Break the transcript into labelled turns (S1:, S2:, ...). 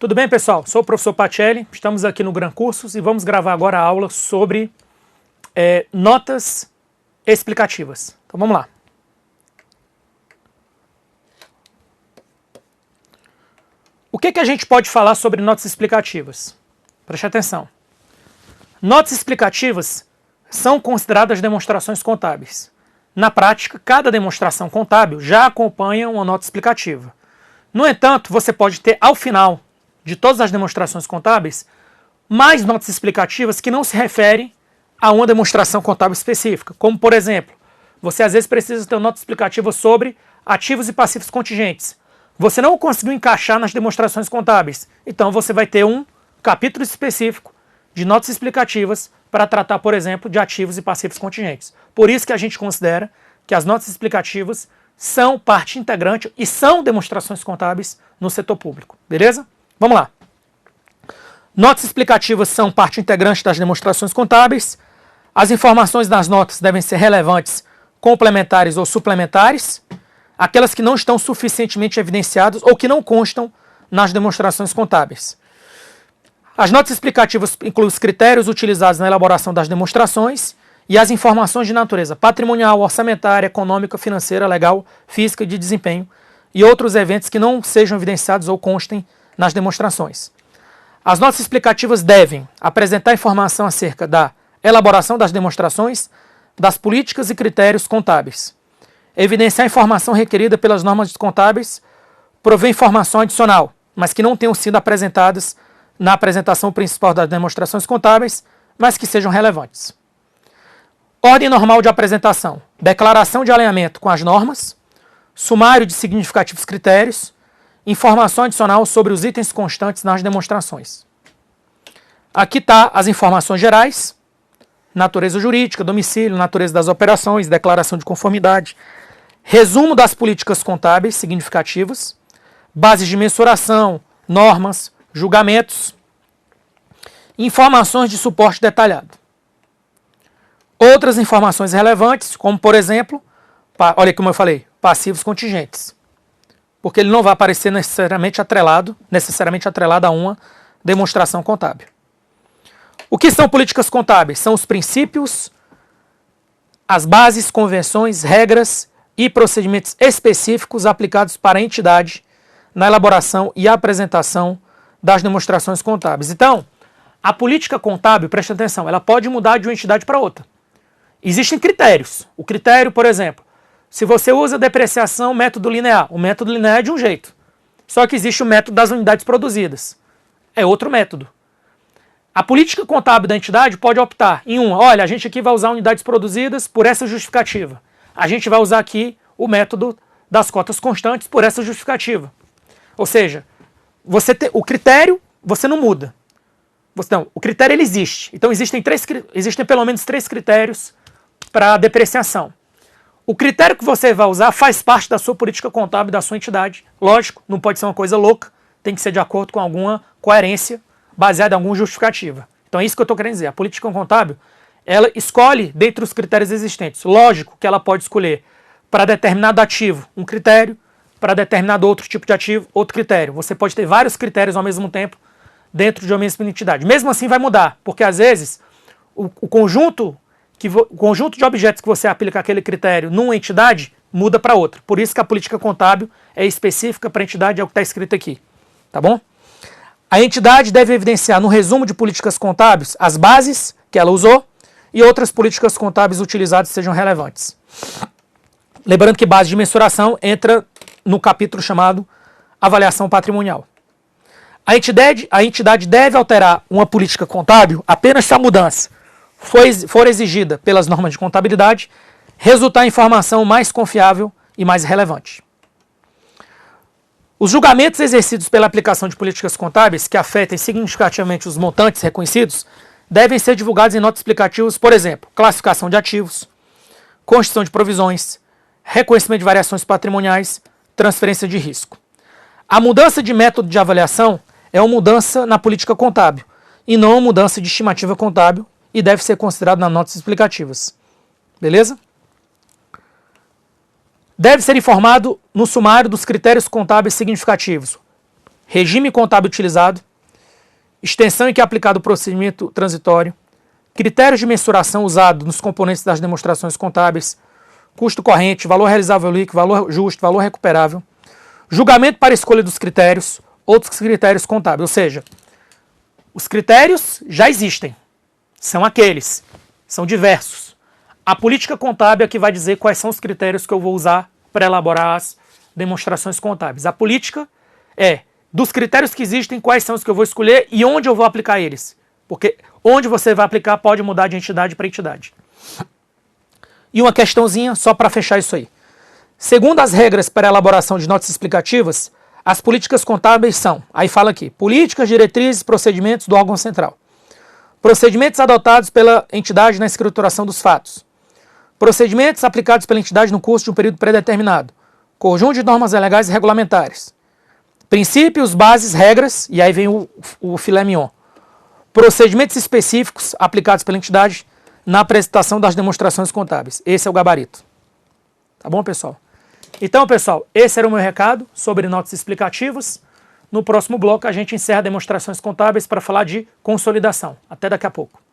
S1: Tudo bem, pessoal? Sou o professor Pacelli, estamos aqui no Gran Cursos e vamos gravar agora a aula sobre notas explicativas. Então vamos lá. O que a gente pode falar sobre notas explicativas? Preste atenção. Notas explicativas são consideradas demonstrações contábeis. Na prática, cada demonstração contábil já acompanha uma nota explicativa. No entanto, você pode ter, ao final de todas as demonstrações contábeis, mais notas explicativas que não se referem a uma demonstração contábil específica. Como, por exemplo, você às vezes precisa ter uma nota explicativa sobre ativos e passivos contingentes. Você não conseguiu encaixar nas demonstrações contábeis. Então você vai ter um capítulo específico de notas explicativas para tratar, por exemplo, de ativos e passivos contingentes. Por isso que a gente considera que as notas explicativas são parte integrante e são demonstrações contábeis no setor público. Beleza? Vamos lá. Notas explicativas são parte integrante das demonstrações contábeis. As informações das notas devem ser relevantes, complementares ou suplementares. Aquelas que não estão suficientemente evidenciadas ou que não constam nas demonstrações contábeis. As notas explicativas incluem os critérios utilizados na elaboração das demonstrações e as informações de natureza patrimonial, orçamentária, econômica, financeira, legal, física e de desempenho e outros eventos que não sejam evidenciados ou constem nas demonstrações. As notas explicativas devem apresentar informação acerca da elaboração das demonstrações, das políticas e critérios contábeis, evidenciar a informação requerida pelas normas contábeis, prover informação adicional, mas que não tenham sido apresentadas na apresentação principal das demonstrações contábeis, mas que sejam relevantes. Ordem normal de apresentação: declaração de alinhamento com as normas, sumário de significativos critérios, informação adicional sobre os itens constantes nas demonstrações. Aqui está as informações gerais: natureza jurídica, domicílio, natureza das operações, declaração de conformidade, resumo das políticas contábeis significativas, bases de mensuração, normas, julgamentos, informações de suporte detalhado. Outras informações relevantes, como por exemplo, olha como eu falei, passivos contingentes, porque ele não vai aparecer necessariamente atrelado a uma demonstração contábil. O que são políticas contábeis? São os princípios, as bases, convenções, regras e procedimentos específicos aplicados para a entidade na elaboração e apresentação das demonstrações contábeis. Então, a política contábil, preste atenção, ela pode mudar de uma entidade para outra. Existem critérios. O critério, por exemplo, se você usa depreciação método linear, o método linear é de um jeito. Só que existe o método das unidades produzidas. É outro método. A política contábil da entidade pode optar em olha, a gente aqui vai usar unidades produzidas por essa justificativa. A gente vai usar aqui o método das cotas constantes por essa justificativa. Ou seja, o critério você não muda. O critério ele existe. Então existem pelo menos 3 critérios para depreciação. O critério que você vai usar faz parte da sua política contábil da sua entidade. Lógico, não pode ser uma coisa louca, tem que ser de acordo com alguma coerência, baseada em alguma justificativa. Então é isso que eu estou querendo dizer. A política contábil, ela escolhe dentre os critérios existentes. Lógico que ela pode escolher para determinado ativo um critério, para determinado outro tipo de ativo, outro critério. Você pode ter vários critérios ao mesmo tempo dentro de uma mesma entidade. Mesmo assim vai mudar, porque às vezes o conjunto de objetos que você aplica aquele critério numa entidade muda para outra. Por isso que a política contábil é específica para a entidade, é o que está escrito aqui. Tá bom? A entidade deve evidenciar no resumo de políticas contábeis as bases que ela usou e outras políticas contábeis utilizadas sejam relevantes. Lembrando que base de mensuração entra no capítulo chamado avaliação patrimonial. A entidade deve alterar uma política contábil apenas se a mudança for exigida pelas normas de contabilidade, resultar em informação mais confiável e mais relevante. Os julgamentos exercidos pela aplicação de políticas contábeis que afetem significativamente os montantes reconhecidos devem ser divulgados em notas explicativas, por exemplo, classificação de ativos, constituição de provisões, reconhecimento de variações patrimoniais, transferência de risco. A mudança de método de avaliação é uma mudança na política contábil e não uma mudança de estimativa contábil e deve ser considerado nas notas explicativas. Beleza? Deve ser informado no sumário dos critérios contábeis significativos. regime contábil utilizado, extensão em que é aplicado o procedimento transitório, critérios de mensuração usados nos componentes das demonstrações contábeis, custo corrente, valor realizável líquido, valor justo, valor recuperável, julgamento para escolha dos critérios, outros critérios contábeis, ou seja, os critérios já existem, são aqueles, são diversos. A política contábil é que vai dizer quais são os critérios que eu vou usar para elaborar as demonstrações contábeis. A política é, dos critérios que existem, quais são os que eu vou escolher e onde eu vou aplicar eles. Porque onde você vai aplicar pode mudar de entidade para entidade. E uma questãozinha só para fechar isso aí. Segundo as regras para a elaboração de notas explicativas, as políticas contábeis são, aí fala aqui, políticas, diretrizes, procedimentos do órgão central. Procedimentos adotados pela entidade na escrituração dos fatos. Procedimentos aplicados pela entidade no curso de um período pré-determinado. Conjunto de normas legais e regulamentares. Princípios, bases, regras, e aí vem o filé mignon. Procedimentos específicos aplicados pela entidade na apresentação das demonstrações contábeis. Esse é o gabarito. Tá bom, pessoal? Então, pessoal, esse era o meu recado sobre notas explicativas. No próximo bloco, a gente encerra demonstrações contábeis para falar de consolidação. Até daqui a pouco.